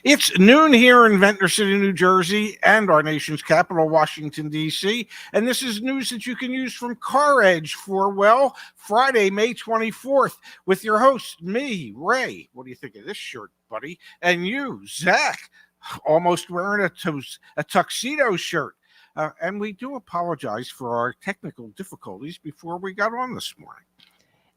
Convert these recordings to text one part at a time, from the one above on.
It's noon here in Ventnor City, New Jersey, and our nation's capital, Washington, D.C. And this is news that you can use from CarEdge for, well, Friday, May 24th, with your host, me, Ray. What do you think of this shirt, buddy? And you, Zach, almost wearing a tuxedo shirt. And we do apologize for our technical difficulties before we got on this morning.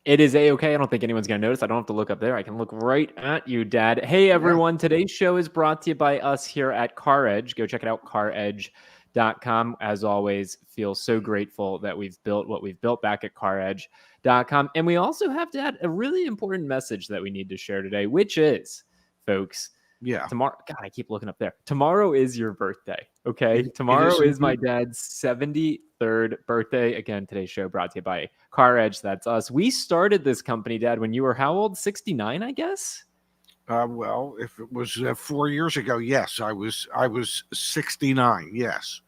It is A-okay. I don't think anyone's going to notice. I don't have to look up there. I can look right at you, Dad. Hey, everyone. Yeah. Today's show is brought to you by us here at CarEdge. Go check it out, CarEdge.com. As always, feel so grateful that we've built what we've built back at CarEdge.com. And we also have, Dad, a really important message that we need to share today, which is, folks, tomorrow, God, I keep looking up there. Tomorrow is your birthday, okay? Tomorrow is my dad's 73rd birthday. Again, today's show brought to you by CarEdge. That's us. We started this company, Dad, when you were how old? 69, I guess? Well, if it was 4 years ago, yes, I was 69, yes.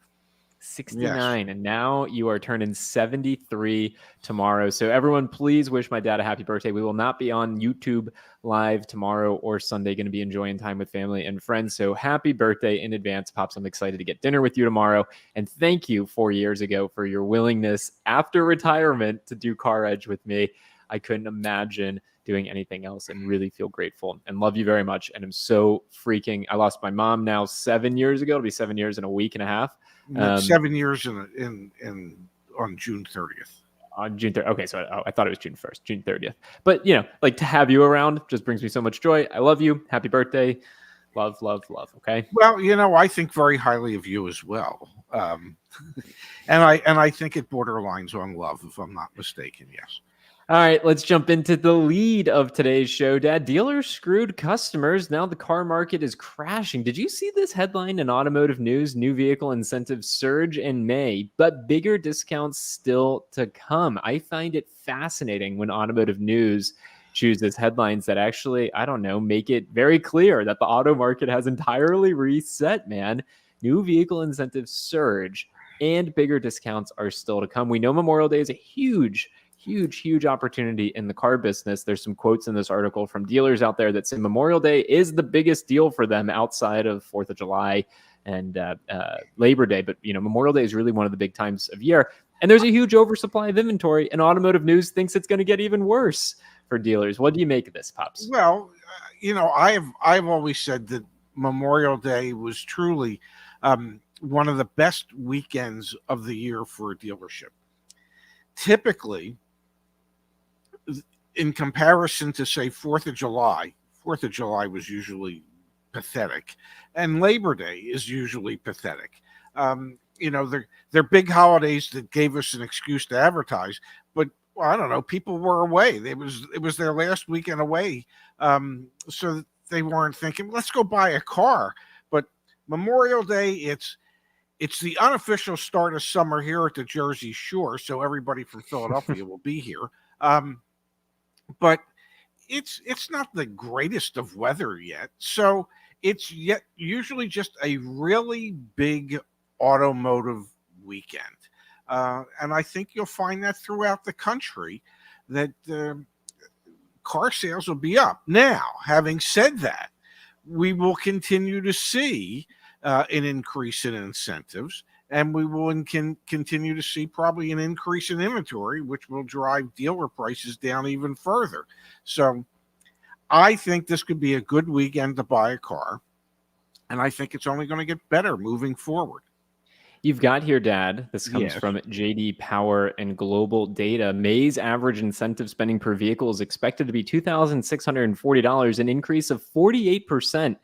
69, yes. And now you are turning 73 tomorrow. So everyone, please wish my dad a happy birthday. We will not be on YouTube live tomorrow or Sunday. Going to be enjoying time with family and friends. So happy birthday in advance, Pops. I'm excited to get dinner with you tomorrow. And thank you 4 years ago for your willingness after retirement to do CarEdge with me. I couldn't imagine doing anything else and really feel grateful and love you very much. And I'm so I lost my mom now 7 years ago. It'll be 7 years in a week and a half. 7 years on June 30th. On June 30th. Okay, so I thought it was June 1st, June 30th. But, like to have you around just brings me so much joy. I love you. Happy birthday. Love, love, love. Okay. Well, I think very highly of you as well. And I think it borderlines on love, if I'm not mistaken. Yes. All right, let's jump into the lead of today's show, Dad. Dealers screwed customers. Now the car market is crashing. Did you see this headline in Automotive News? New vehicle incentives surge in May, but bigger discounts still to come. I find it fascinating when Automotive News chooses headlines that actually, make it very clear that the auto market has entirely reset, man. New vehicle incentives surge and bigger discounts are still to come. We know Memorial Day is a huge opportunity in the car business. There's some quotes in this article from dealers out there that say Memorial Day is the biggest deal for them outside of 4th of July and Labor Day. But, Memorial Day is really one of the big times of year. And there's a huge oversupply of inventory, and Automotive News thinks it's going to get even worse for dealers. What do you make of this, Pops? Well, I've always said that Memorial Day was truly one of the best weekends of the year for a dealership. Typically, in comparison to, say, 4th of July was usually pathetic, and Labor Day is usually pathetic. They're big holidays that gave us an excuse to advertise, but I don't know, people were away. It was their last weekend away, so they weren't thinking, let's go buy a car. But Memorial Day, it's the unofficial start of summer here at the Jersey Shore, so everybody from Philadelphia will be here. But it's not the greatest of weather yet, so it's yet usually just a really big automotive weekend, and I think you'll find that throughout the country that car sales will be up. Now, having said that, we will continue to see an increase in incentives, and we will continue to see probably an increase in inventory, which will drive dealer prices down even further. So I think this could be a good weekend to buy a car, and I think it's only going to get better moving forward. You've got here, Dad, this comes from J.D. Power and Global Data. May's average incentive spending per vehicle is expected to be $2,640, an increase of 48%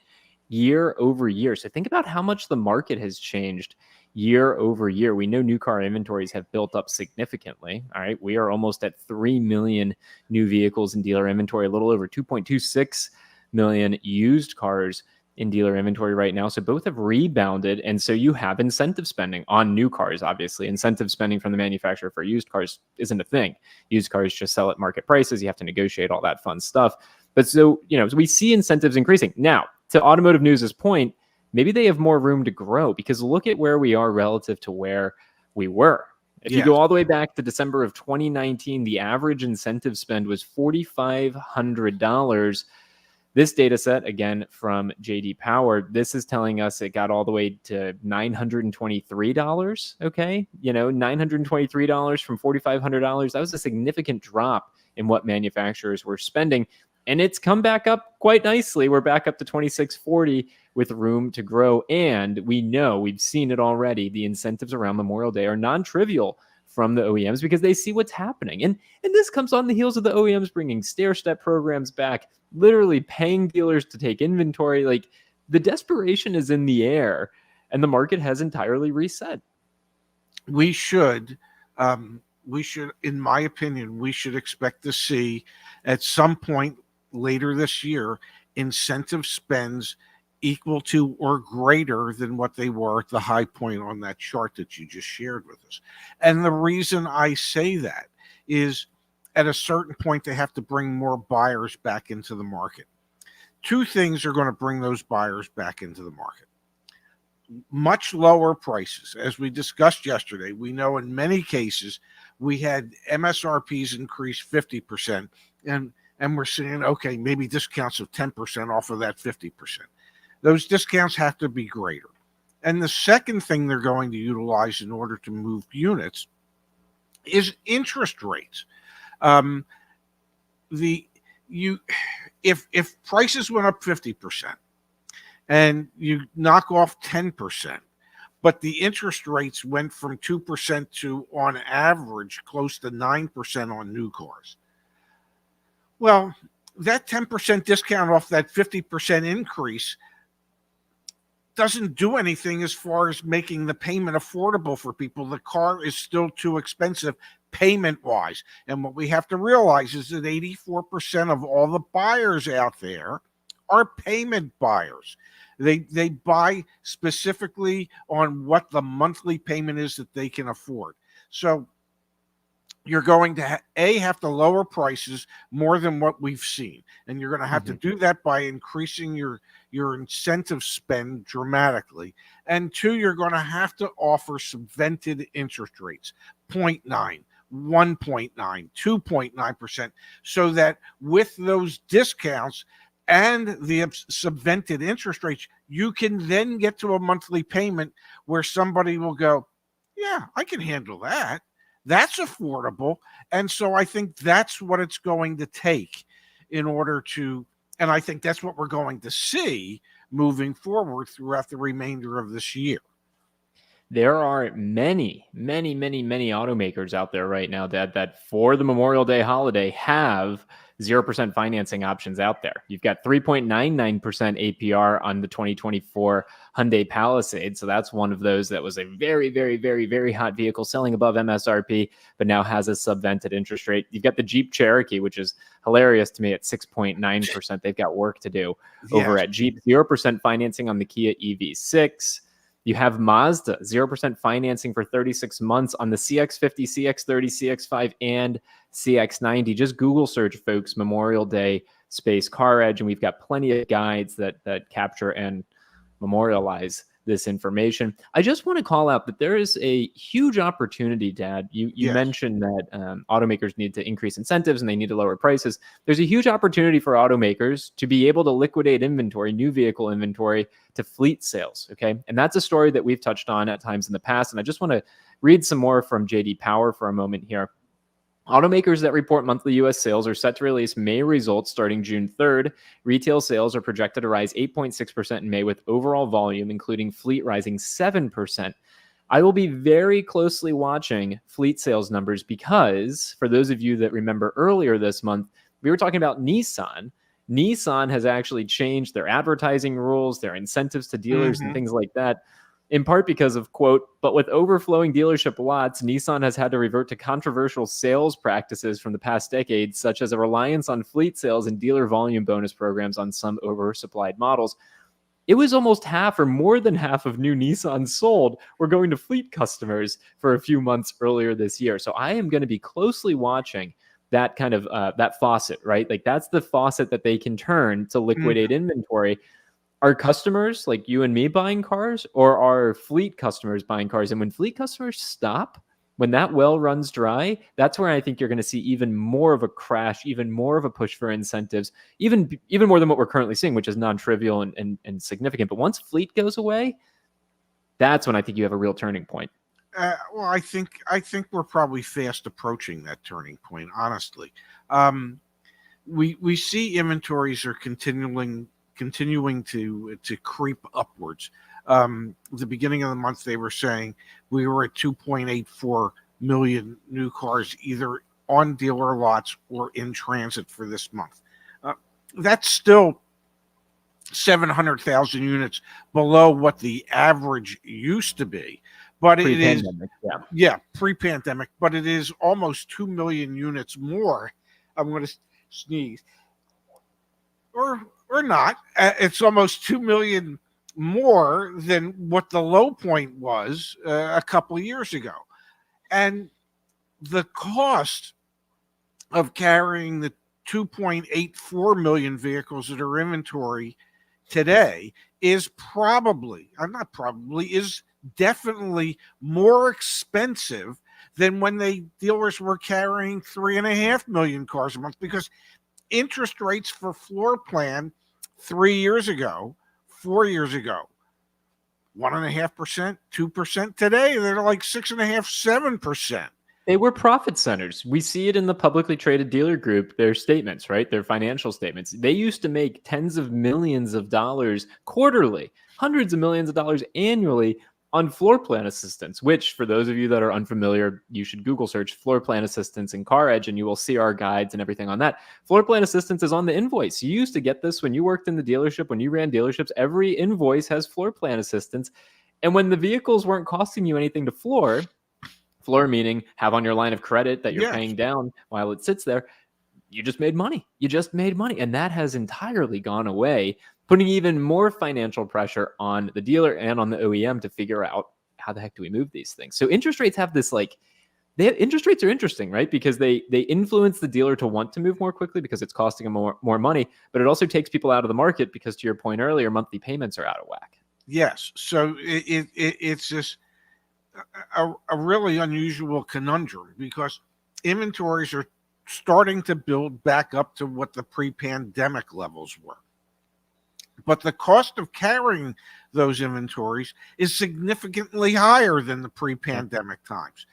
year over year. So think about how much the market has changed year over year. We know new car inventories have built up significantly. All right. We are almost at 3 million new vehicles in dealer inventory, a little over 2.26 million used cars in dealer inventory right now. So both have rebounded. And so you have incentive spending on new cars, obviously. Incentive spending from the manufacturer for used cars isn't a thing. Used cars just sell at market prices. You have to negotiate all that fun stuff. But so we see incentives increasing. Now, to Automotive News' point, maybe they have more room to grow, because look at where we are relative to where we were. If you go all the way back to December of 2019, the average incentive spend was $4,500 This data set, again, from JD Power, this is telling us it got all the way to $923. Okay. $923 from $4,500. That was a significant drop in what manufacturers were spending. And it's come back up quite nicely. We're back up to 2640 with room to grow. And we know, we've seen it already, the incentives around Memorial Day are non-trivial from the OEMs because they see what's happening. And this comes on the heels of the OEMs bringing stair-step programs back, literally paying dealers to take inventory. Like, the desperation is in the air and the market has entirely reset. We should, in my opinion, we should expect to see at some point later this year incentive spends equal to or greater than what they were at the high point on that chart that you just shared with us. And the reason I say that is at a certain point, they have to bring more buyers back into the market. Two things are going to bring those buyers back into the market. Much lower prices. As we discussed yesterday, we know in many cases we had MSRPs increase 50%, and we're saying, okay, maybe discounts of 10% off of that 50%. Those discounts have to be greater. And the second thing they're going to utilize in order to move units is interest rates. If prices went up 50% and you knock off 10%, but the interest rates went from 2% to, on average, close to 9% on new cars. Well, that 10% discount off that 50% increase doesn't do anything as far as making the payment affordable for people. The car is still too expensive payment-wise. And what we have to realize is that 84% of all the buyers out there are payment buyers. They buy specifically on what the monthly payment is that they can afford. So you're going to have to lower prices more than what we've seen. And you're going to have to do that by increasing your incentive spend dramatically. And two, you're going to have to offer subvented interest rates, 0.9, 1.9, 2.9%, so that with those discounts and the subvented interest rates, you can then get to a monthly payment where somebody will go, yeah, I can handle that. That's affordable. And so I think that's what it's going to take in order to, and I think that's what we're going to see moving forward throughout the remainder of this year. There are many, many, many, many automakers out there right now that for the Memorial Day holiday have 0% financing options out there. You've got 3.99% APR on the 2024 Hyundai Palisade. So that's one of those that was a very, very, very, very hot vehicle selling above MSRP, but now has a subvented interest rate. You've got the Jeep Cherokee, which is hilarious to me at 6.9%. They've got work to do over at Jeep. 0% financing on the Kia EV6. You have Mazda, 0% financing for 36 months on the CX-50, CX-30, CX-5, and CX-90. Just Google search, folks, Memorial Day space CarEdge, and we've got plenty of guides that capture and memorialize this information. I just want to call out that there is a huge opportunity, Dad. You mentioned that automakers need to increase incentives and they need to lower prices. There's a huge opportunity for automakers to be able to liquidate inventory, new vehicle inventory, to fleet sales. Okay. And that's a story that we've touched on at times in the past. And I just want to read some more from JD Power for a moment here. Automakers that report monthly U.S. sales are set to release May results starting June 3rd. Retail sales are projected to rise 8.6% in May, with overall volume, including fleet, rising 7%. I will be very closely watching fleet sales numbers because, for those of you that remember earlier this month, we were talking about Nissan. Nissan has actually changed their advertising rules, their incentives to dealers and things like that, in part because of, quote, but with overflowing dealership lots, Nissan has had to revert to controversial sales practices from the past decades, such as a reliance on fleet sales and dealer volume bonus programs on some oversupplied models. It was almost half or more than half of new Nissans sold were going to fleet customers for a few months earlier this year. So I am going to be closely watching that kind of that faucet, right? Like that's the faucet that they can turn to liquidate inventory. Are customers like you and me buying cars, or are fleet customers buying cars? And when fleet customers stop, When that well runs dry, that's where I think you're going to see even more of a crash, even more of a push for incentives, even more than what we're currently seeing, which is non-trivial and significant. But once fleet goes away, that's when I think you have a real turning point. Well, I think we're probably fast approaching that turning point. Honestly, we see inventories are continuing to creep upwards. The beginning of the month, they were saying we were at 2.84 million new cars either on dealer lots or in transit for this month. That's still 700,000 units below what the average used to be. But it is, pre-pandemic, but it is almost 2 million units more. I'm going to sneeze. Or not. It's almost 2 million more than what the low point was a couple of years ago. And the cost of carrying the 2.84 million vehicles that are inventory today is definitely more expensive than when dealers were carrying 3.5 million cars a month, because interest rates for floor plan 3 years ago, 4 years ago, 1.5%, 2%. Today, they're like 6.5%, 7%. They were profit centers. We see it in the publicly traded dealer group, their statements, right? Their financial statements. They used to make tens of millions of dollars quarterly, hundreds of millions of dollars annually on floor plan assistance, which, for those of you that are unfamiliar, you should Google search floor plan assistance in CarEdge, and you will see our guides and everything on that. Floor plan assistance is on the invoice. You used to get this when you worked in the dealership, when you ran dealerships. Every invoice has floor plan assistance. And when the vehicles weren't costing you anything to floor meaning have on your line of credit that you're paying down while it sits there, you just made money. And that has entirely gone away, putting even more financial pressure on the dealer and on the OEM to figure out how the heck do we move these things. So interest rates have this interest rates are interesting, right? Because they influence the dealer to want to move more quickly because it's costing them more money, but it also takes people out of the market because, to your point earlier, monthly payments are out of whack. Yes. So it's just a really unusual conundrum, because inventories are starting to build back up to what the pre-pandemic levels were. But the cost of carrying those inventories is significantly higher than the pre-pandemic times.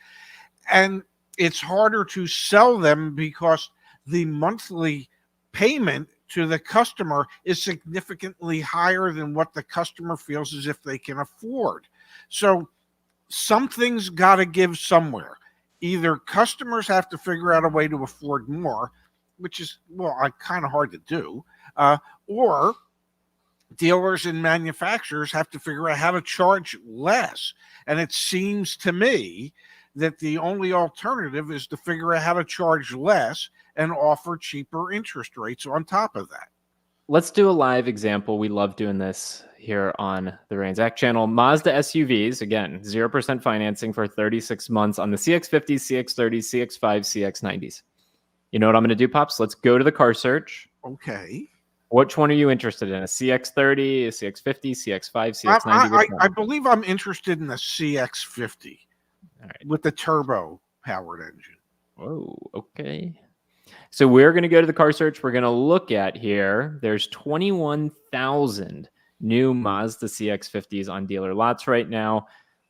And it's harder to sell them because the monthly payment to the customer is significantly higher than what the customer feels as if they can afford. So something's got to give somewhere. Either customers have to figure out a way to afford more, which is, kind of hard to do, or dealers and manufacturers have to figure out how to charge less. And it seems to me that the only alternative is to figure out how to charge less and offer cheaper interest rates on top of that. Let's do a live example. We love doing this here on the Rainsack channel. Mazda SUVs, again, 0% financing for 36 months on the CX-50s, CX-30s, CX-5s, CX-90s. You know what I'm going to do, Pops? Let's go to the car search. Okay. Which one are you interested in? A CX-30, a CX-50, CX-5, CX-90? I believe I'm interested in the CX-50 with the turbo-powered engine. Oh, okay. So we're going to go to the car search. We're going to look at here. There's 21,000 new Mazda CX-50s on dealer lots right now.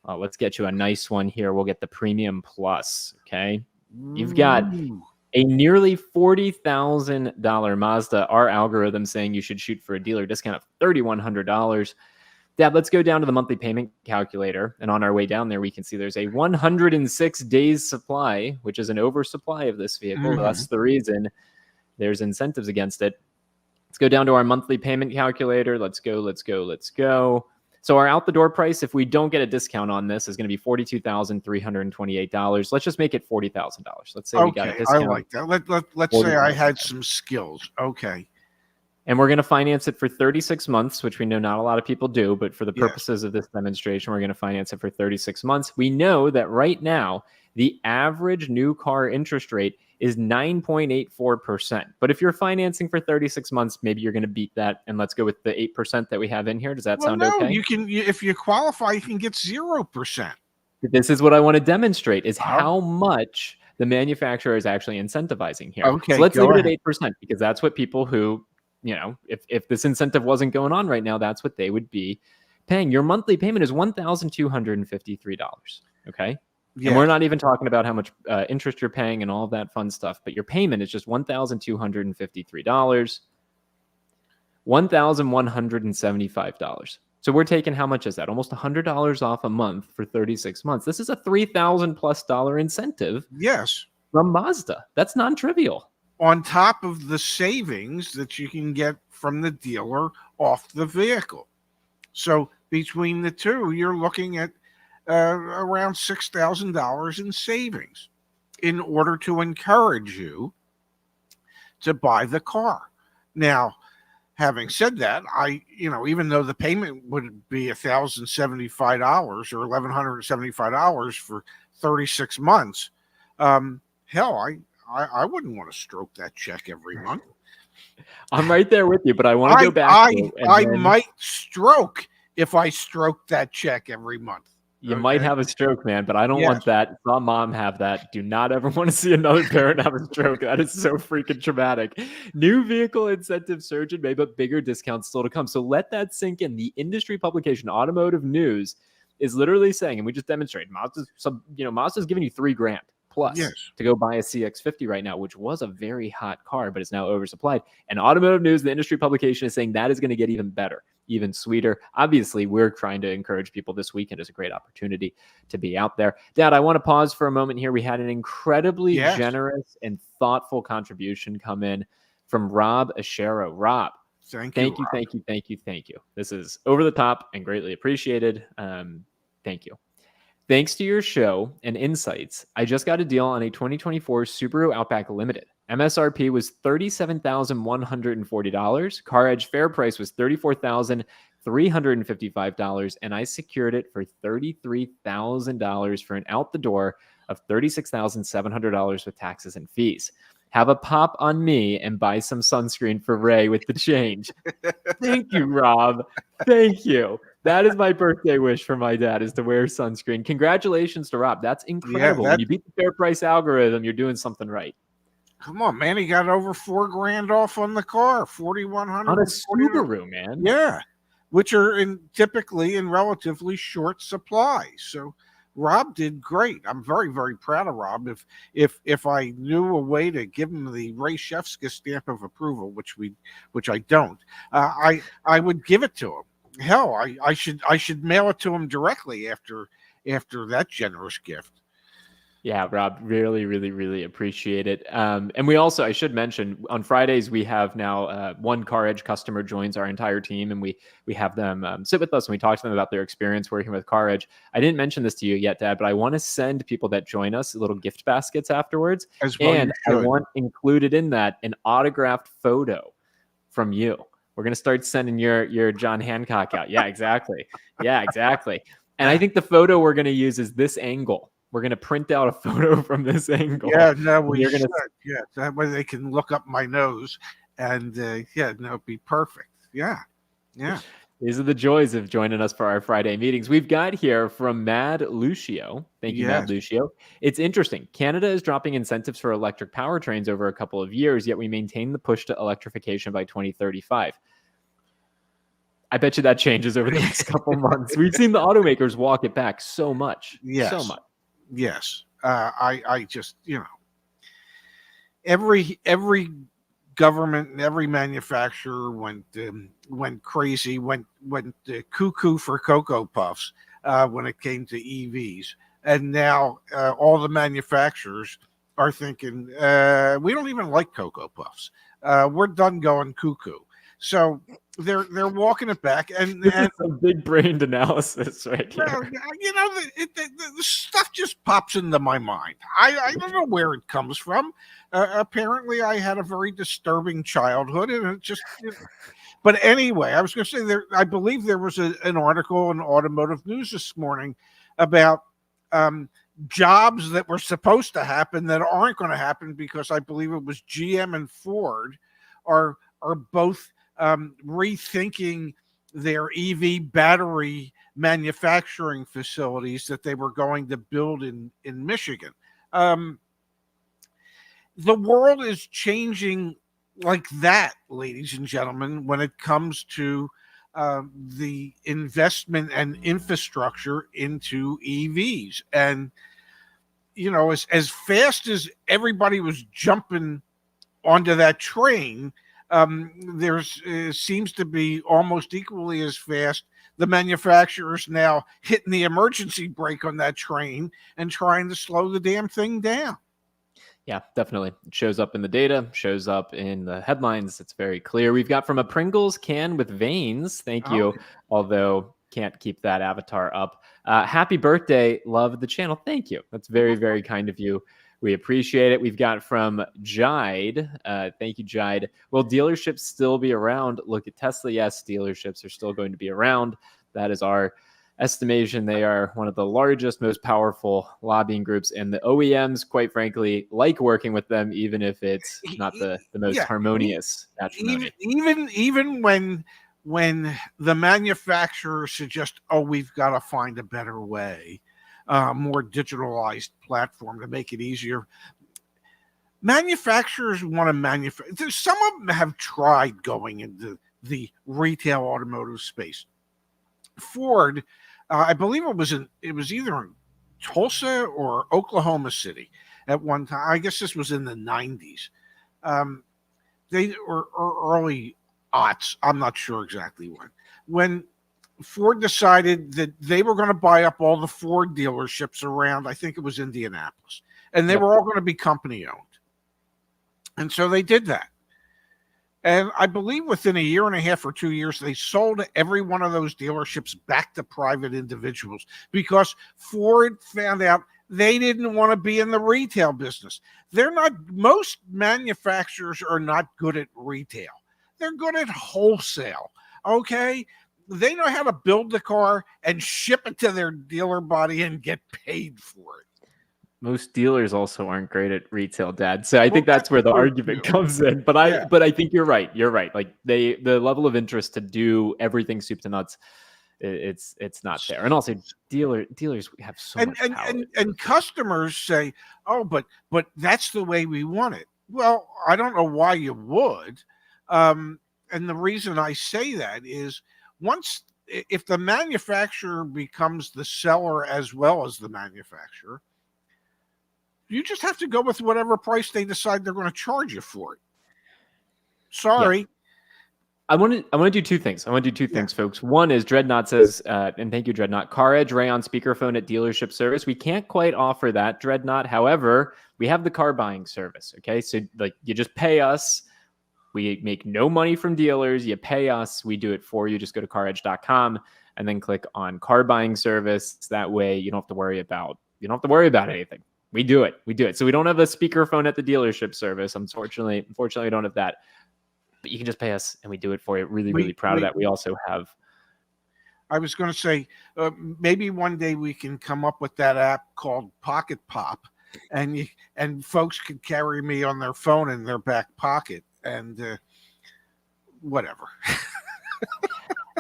Let's get you a nice one here. We'll get the Premium Plus, okay? You've got a nearly $40,000 Mazda. Our algorithm saying you should shoot for a dealer discount of $3,100. Dad, let's go down to the monthly payment calculator. And on our way down there, we can see there's a 106 days supply, which is an oversupply of this vehicle. That's the reason there's incentives against it. Let's go down to our monthly payment calculator. Let's go. So our out the door price, if we don't get a discount on this, is going to be $42,328. Let's just make it $40,000. Let's say we got a discount. I like that. Let's say I had some skills. Okay. And we're going to finance it for 36 months, which we know not a lot of people do, but for the purposes of this demonstration, we're going to finance it for 36 months. We know that right now, the average new car interest rate is 9.84%. But if you're financing for 36 months, maybe you're going to beat that. And let's go with the 8% that we have in here. Does that sound okay? You can, if you qualify, you can get 0%. This is what I want to demonstrate is Uh, how much the manufacturer is actually incentivizing here. So okay, let's leave go it at ahead. 8% because that's what people who, if this incentive wasn't going on right now, that's what they would be paying. Your monthly payment is $1,253. Okay. And we're Yes. not even talking about how much interest you're paying and all of that fun stuff, but your payment is just $1,253, $1,175. So we're taking, how much is that? Almost $100 off a month for 36 months. This is a $3,000+ incentive Yes. from Mazda. That's non-trivial. On top of the savings that you can get from the dealer off the vehicle. So between the two, you're looking at around $6,000 in savings in order to encourage you to buy the car. Now, having said that, even though the payment would be $1,075 or $1,175 for 36 months, hell, I wouldn't want to stroke that check every month. I'm right there with you, but I want to go back to I might stroke if I stroke that check every month. You might have a stroke, man, but I don't want that. Saw mom have that. Do not ever want to see another parent have a stroke. That is so freaking traumatic. New vehicle incentive surge in May, but bigger discounts still to come. So let that sink in. The industry publication Automotive News is literally saying, and we just demonstrated, Mazda's giving you $3,000 plus to go buy a CX-50 right now, which was a very hot car, but it's now oversupplied. And Automotive News, the industry publication, is saying that is going to get even better, even sweeter. Obviously, we're trying to encourage people this weekend. It's a great opportunity to be out there. Dad, I want to pause for a moment here. We had an incredibly generous and thoughtful contribution come in from Rob Ashero. Rob, thank you. This is over the top and greatly appreciated. Thank you. Thanks to your show and insights, I just got a deal on a 2024 Subaru Outback Limited. MSRP was $37,140. CarEdge fair price was $34,355, and I secured it for $33,000 for an out the door of $36,700 with taxes and fees. Have a pop on me and buy some sunscreen for Ray with the change. Thank you, Rob. Thank you. That is my birthday wish for my dad, is to wear sunscreen. Congratulations to Rob. That's incredible. When you beat the fair price algorithm, you're doing something right. Come on, man. He got over $4,000 off on the car. 4,100 on a Subaru, man. Yeah. Which are typically in relatively short supply. So Rob did great. I'm very, very proud of Rob. If I knew a way to give him the Ray Shefska stamp of approval, which I don't, I would give it to him. Hell, I should mail it to him directly after that generous gift. Yeah, Rob, really, really, really appreciate it. And we also, I should mention, on Fridays, we have now one CarEdge customer joins our entire team, and we have them sit with us, and we talk to them about their experience working with CarEdge. I didn't mention this to you yet, Dad, but I want to send people that join us little gift baskets afterwards. As well, and I want included in that an autographed photo from you. We're going to start sending your John Hancock out. Yeah, exactly. Yeah, exactly. And I think the photo we're going to use is this angle. We're going to print out a photo from this angle. Yeah, no, we should. Yeah, that way they can look up my nose and it'd be perfect. Yeah. These are the joys of joining us for our Friday meetings. We've got here from Mad Lucio. Thank you, Mad Lucio. It's interesting. Canada is dropping incentives for electric powertrains over a couple of years, yet we maintain the push to electrification by 2035. I bet you that changes over the next couple months. We've seen the automakers walk it back so much. Yes. So much. Yes. I just, every government and every manufacturer went crazy, went cuckoo for Cocoa Puffs when it came to EVs. And now all the manufacturers are thinking, we don't even like Cocoa Puffs. We're done going cuckoo. So they're walking it back, and some big brained analysis right here. The stuff just pops into my mind. I don't know where it comes from. Apparently, I had a very disturbing childhood, and it just. But anyway, I was going to say I believe there was an article in Automotive News this morning about jobs that were supposed to happen that aren't going to happen because I believe it was GM and Ford are both rethinking their EV battery manufacturing facilities that they were going to build in Michigan. The world is changing like that, ladies and gentlemen, when it comes to the investment and infrastructure into EVs. And, as fast as everybody was jumping onto that train, there's seems to be almost equally as fast the manufacturers now hitting the emergency brake on that train and trying to slow the damn thing down. Yeah, definitely. It shows up in the data, shows up in the headlines. It's very clear. We've got from a Pringles can with veins. Thank you. Although can't keep that avatar up. Happy birthday. Love the channel. Thank you. That's very, very kind of you. We appreciate it. We've got from Jide. Thank you, Jide. Will dealerships still be around? Look at Tesla. Yes, dealerships are still going to be around. That is our estimation. They are one of the largest, most powerful lobbying groups, and the OEMs, quite frankly, like working with them, even if it's not the most harmonious matrimony. Even when the manufacturers suggest, we've got to find a better way, more digitalized platform to make it easier. Manufacturers want to manufacture. Some of them have tried going into the retail automotive space. Ford, I believe it was either in Tulsa or Oklahoma City at one time. I guess this was in the 90s. They or early aughts. I'm not sure exactly when Ford decided that they were going to buy up all the Ford dealerships around, I think it was Indianapolis, and they were all going to be company owned. And so they did that. And I believe within a year and a half or 2 years, they sold every one of those dealerships back to private individuals because Ford found out they didn't want to be in the retail business. Most manufacturers are not good at retail. They're good at wholesale. Okay. They know how to build the car and ship it to their dealer body and get paid for it. Most dealers also aren't great at retail, Dad. So I think that's where the argument comes in. But I think you're right. You're right. Like the level of interest to do everything soup to nuts, it's not there. And also dealers have so much power. And customers say, but that's the way we want it. Well, I don't know why you would. And the reason I say that is if the manufacturer becomes the seller as well as the manufacturer, you just have to go with whatever price they decide they're going to charge you for it. Sorry. Yeah. I want to do two things. Folks. One is Dreadnought says, and thank you, Dreadnought, CarEdge Rayon speakerphone at dealership service. We can't quite offer that, Dreadnought. However, we have the car buying service. Okay. So like you just pay us. We make no money from dealers. You pay us. We do it for you. Just go to caredge.com and then click on car buying service. That way you don't have to worry about anything. We do it. So we don't have a speakerphone at the delership service. Unfortunately, we don't have that. But you can just pay us, and we do it for you. Really proud of that. We also have. I was going to say, maybe one day we can come up with that app called Pocket Pop, and folks could carry me on their phone in their back pocket, and whatever.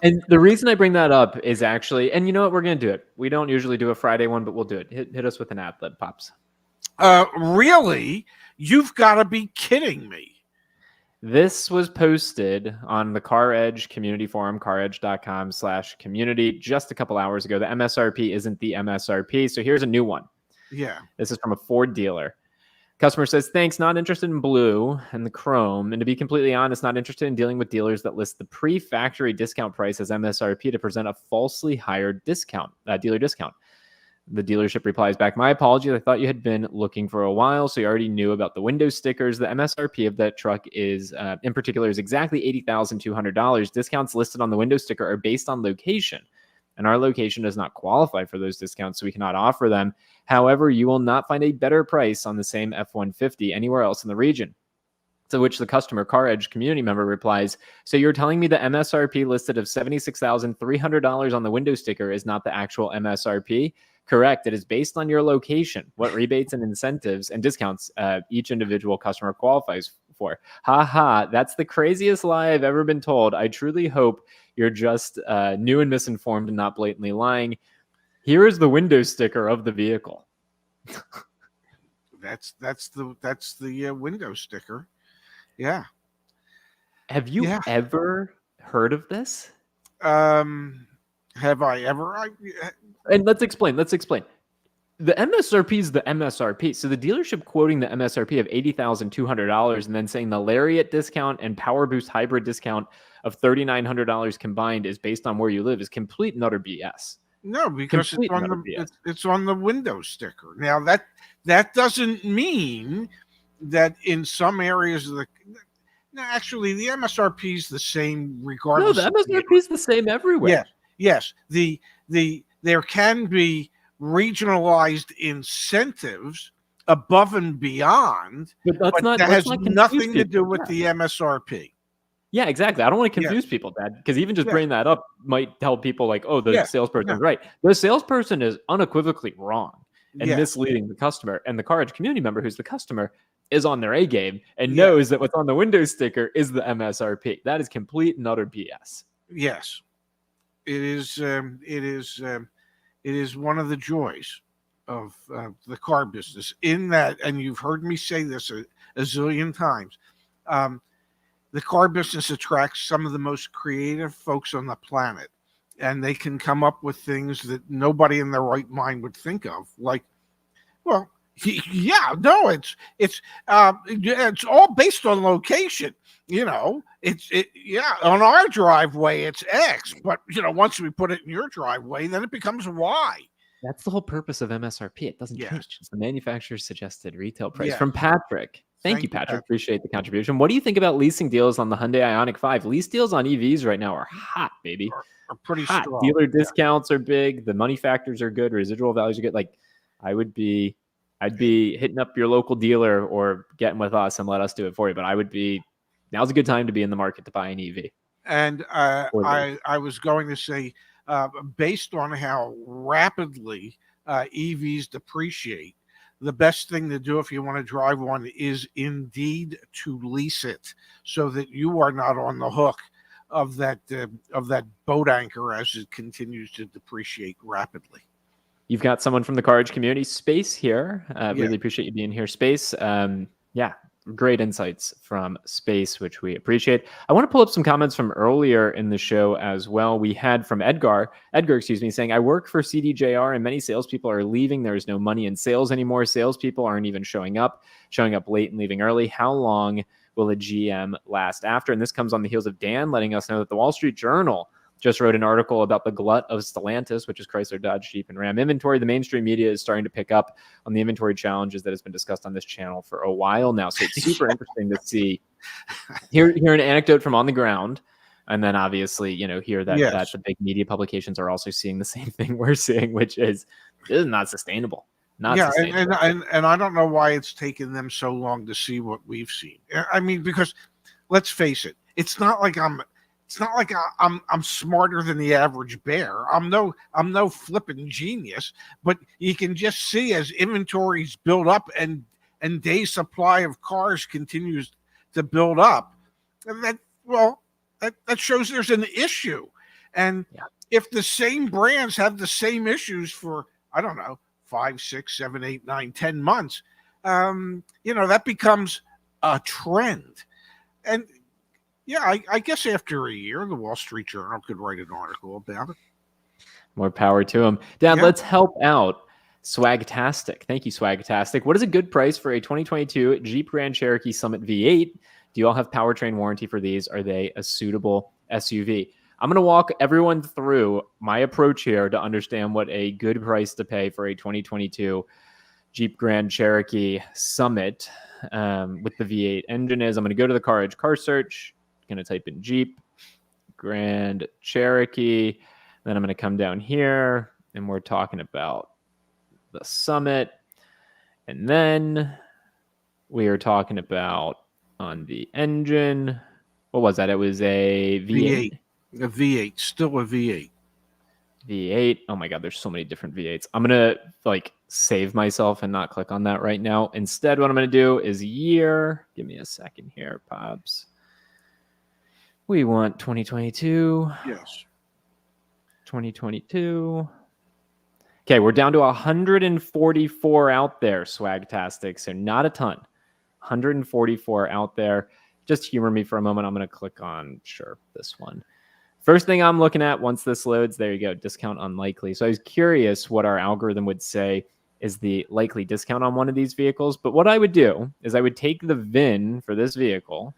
And the reason I bring that up is actually, and you know what, we're going to do it. We don't usually do a Friday one, but we'll do it. Hit us with an ad lib, Pops. Really? You've got to be kidding me. This was posted on the CarEdge community forum, caredge.com/community, just a couple hours ago. The MSRP isn't the MSRP. So here's a new one. Yeah. This is from a Ford dealer. Customer says, thanks, not interested in blue and the chrome. And to be completely honest, not interested in dealing with dealers that list the pre-factory discount price as MSRP to present a falsely higher discount, dealer discount. The dealership replies back, my apologies. I thought you had been looking for a while, so you already knew about the window stickers. The MSRP of that truck is, in particular, is exactly $80,200. Discounts listed on the window sticker are based on location, and our location does not qualify for those discounts, so we cannot offer them. However, you will not find a better price on the same F-150 anywhere else in the region. To which the customer CarEdge community member replies, so you're telling me the MSRP listed of $76,300 on the window sticker is not the actual MSRP? Correct. It is based on your location, what rebates and incentives and discounts each individual customer qualifies for. Ha ha, that's the craziest lie I've ever been told. I truly hope you're just new and misinformed and not blatantly lying. Here is the window sticker of the vehicle. That's the window sticker. Yeah. Have you ever heard of this? Have I ever? And let's explain. The MSRP is the MSRP. So the dealership quoting the MSRP of $80,200 and then saying the Lariat discount and Power Boost hybrid discount of $3,900 combined is based on where you live is complete and utter BS. No, because it's on the window sticker. Now that doesn't mean that in some areas of the actually the MSRP is the same regardless. No, the MSRP is the same everywhere. Yes. There can be regionalized incentives above and beyond, but that has nothing to do with the MSRP. Yeah, exactly. I don't want to confuse people, Dad, because even just bringing that up might tell people like, oh, the salesperson is right. The salesperson is unequivocally wrong and misleading the customer. And the CarEdge community member who's the customer is on their A game and knows that what's on the window sticker is the MSRP. That is complete and utter BS. Yes, it is. It is one of the joys of the car business in that, and you've heard me say this a zillion times, the car business attracts some of the most creative folks on the planet, and they can come up with things that nobody in their right mind would think of. Like, well, it's all based on location. On our driveway it's X, but once we put it in your driveway, then it becomes Y. That's the whole purpose of MSRP. It doesn't change. It's the manufacturer's suggested retail price. From Patrick. Thank you, Patrick. Appreciate the contribution. What do you think about leasing deals on the Hyundai Ioniq 5? Lease deals on EVs right now are hot, baby. Are pretty hot. Strong. Dealer discounts are big. The money factors are good. Residual values are good. Like, I'd be hitting up your local dealer or getting with us and let us do it for you. But now's a good time to be in the market to buy an EV. And I was going to say, based on how rapidly EVs depreciate, the best thing to do if you want to drive one is indeed to lease it, so that you are not on the hook of that boat anchor as it continues to depreciate rapidly. You've got someone from the CarEdge community, Space, here. Really appreciate you being here, Space. Great insights from Space, which we appreciate. I want to pull up some comments from earlier in the show as well. We had from Edgar, saying, I work for CDJR and many salespeople are leaving. There's no money in sales anymore. Salespeople aren't even showing up late and leaving early. How long will a GM last after? And this comes on the heels of Dan letting us know that the Wall Street Journal just wrote an article about the glut of Stellantis, which is Chrysler, Dodge, Jeep, and Ram inventory. The mainstream media is starting to pick up on the inventory challenges that has been discussed on this channel for a while now. So it's super interesting to see, hear an anecdote from on the ground, and then obviously, hear that the big media publications are also seeing the same thing we're seeing, which is this is not sustainable. Sustainable. And I don't know why it's taken them so long to see what we've seen. I mean, because let's face it, it's not like I'm smarter than the average bear. I'm no flipping genius, but you can just see as inventories build up and day supply of cars continues to build up, and that shows there's an issue. And if the same brands have the same issues for, I don't know, 5, 6, 7, 8, 9, 10 months, that becomes a trend. And I guess after a year, the Wall Street Journal could write an article about it. More power to them. Dad, let's help out Swagtastic. Thank you, Swagtastic. What is a good price for a 2022 Jeep Grand Cherokee Summit V8? Do you all have powertrain warranty for these? Are they a suitable SUV? I'm going to walk everyone through my approach here to understand what a good price to pay for a 2022 Jeep Grand Cherokee Summit with the V8 engine is. I'm going to go to the CarEdge car search. Going to type in Jeep Grand Cherokee. Then I'm going to come down here and we're talking about the Summit. And then we are talking about on the engine. What was that? It was a V8. A V8, still a V8. V8. Oh my God, there's so many different V8s. I'm going to like save myself and not click on that right now. Instead, what I'm going to do is year. Give me a second here, Pops. We want 2022. Yes. 2022. Okay, we're down to 144 out there, Swagtastic. So not a ton. 144 out there. Just humor me for a moment. I'm going to click on, sure, this one. First thing I'm looking at once this loads, there you go, discount unlikely. So I was curious what our algorithm would say is the likely discount on one of these vehicles. But what I would do is I would take the VIN for this vehicle,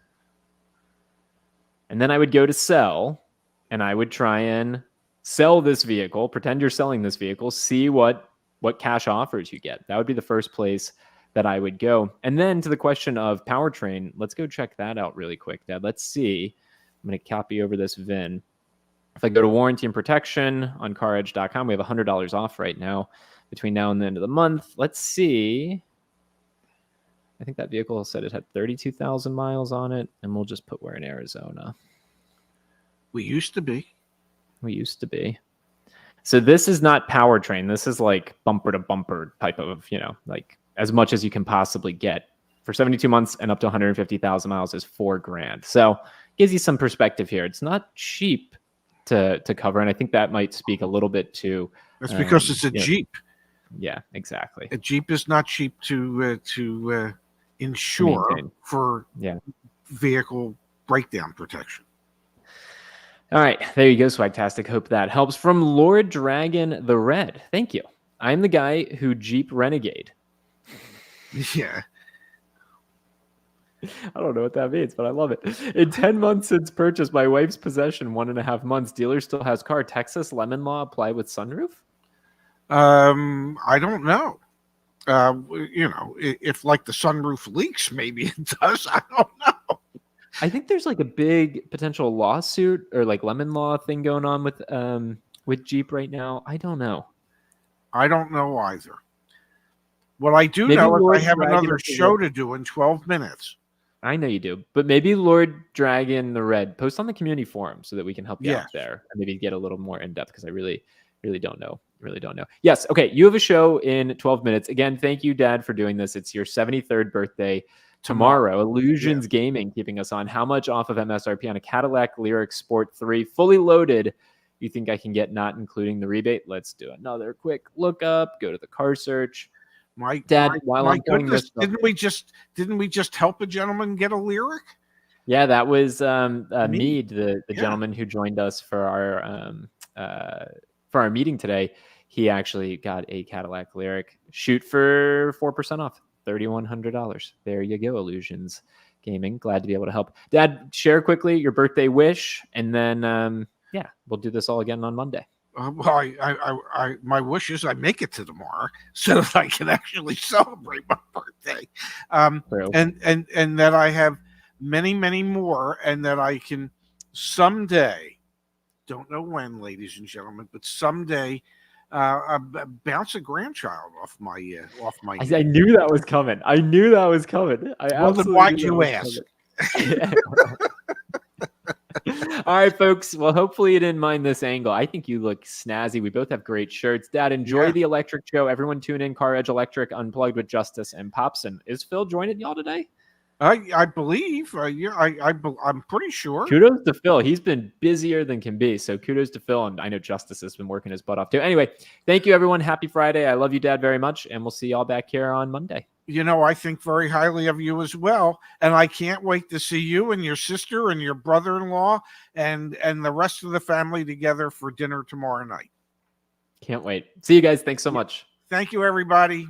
and then I would go to sell, and I would try and sell this vehicle, pretend you're selling this vehicle, see what cash offers you get. That would be the first place that I would go. And then to the question of powertrain, let's go check that out really quick, Dad. Let's see. I'm going to copy over this VIN. If I go to warranty and protection on CarEdge.com, we have $100 off right now between now and the end of the month. Let's see. I think that vehicle said it had 32,000 miles on it, and we'll just put we're in Arizona. We used to be. We used to be. So this is not powertrain. This is like bumper to bumper type of, like as much as you can possibly get. For 72 months and up to 150,000 miles is $4,000. So gives you some perspective here. It's not cheap to cover, and I think that might speak a little bit to. That's because it's a Jeep. Yeah, exactly. A Jeep is not cheap to insure for vehicle breakdown protection. All right, there you go, Swagtastic. Hope that helps. From Lord Dragon the Red. Thank you. I'm the guy who Jeep Renegade. Yeah. I don't know what that means, but I love it. In 10 months since purchase, my wife's possession, 1.5 months. Dealer still has car. Texas lemon law apply with sunroof? I don't know. If like the sunroof leaks, maybe it does. I don't know. I think there's like a big potential lawsuit or like lemon law thing going on with Jeep right now. I don't know. I don't know either. What I do know is I have another show to do in 12 minutes. I know you do, but maybe Lord Dragon the Red, post on the community forum so that we can help you out there and maybe get a little more in depth, because I really don't know. Really don't know. Yes. Okay. You have a show in 12 minutes. Again, thank you, Dad, for doing this. It's your 73rd birthday tomorrow. Illusions Gaming keeping us on. How much off of MSRP on a Cadillac Lyric Sport 3 fully loaded you think I can get, not including the rebate? Let's do another quick look up. Go to the car search. My goodness, didn't we just help a gentleman get a Lyric? Yeah, that was Mead, the gentleman who joined us for our meeting today. He actually got a Cadillac Lyric. Shoot for 4% off, $3,100. There you go, Illusions Gaming. Glad to be able to help. Dad, share quickly your birthday wish, and then we'll do this all again on Monday. Well, my wish is I make it to tomorrow so that I can actually celebrate my birthday, and that I have many, many more, and that I can someday, don't know when, ladies and gentlemen, but someday bounce a grandchild off my. I knew that was coming. Why'd you ask? All right, folks. Well, hopefully you didn't mind this angle. I think you look snazzy. We both have great shirts. Dad, enjoy the electric show. Everyone tune in. CarEdge Electric Unplugged with Justice and Popson. Is Phil joining y'all today? I believe. I'm pretty sure. Kudos to Phil. He's been busier than can be. So kudos to Phil. And I know Justice has been working his butt off too. Anyway, thank you, everyone. Happy Friday. I love you, Dad, very much. And we'll see y'all back here on Monday. I think very highly of you as well. And I can't wait to see you and your sister and your brother-in-law and the rest of the family together for dinner tomorrow night. Can't wait. See you guys. Thanks so much. Thank you, everybody.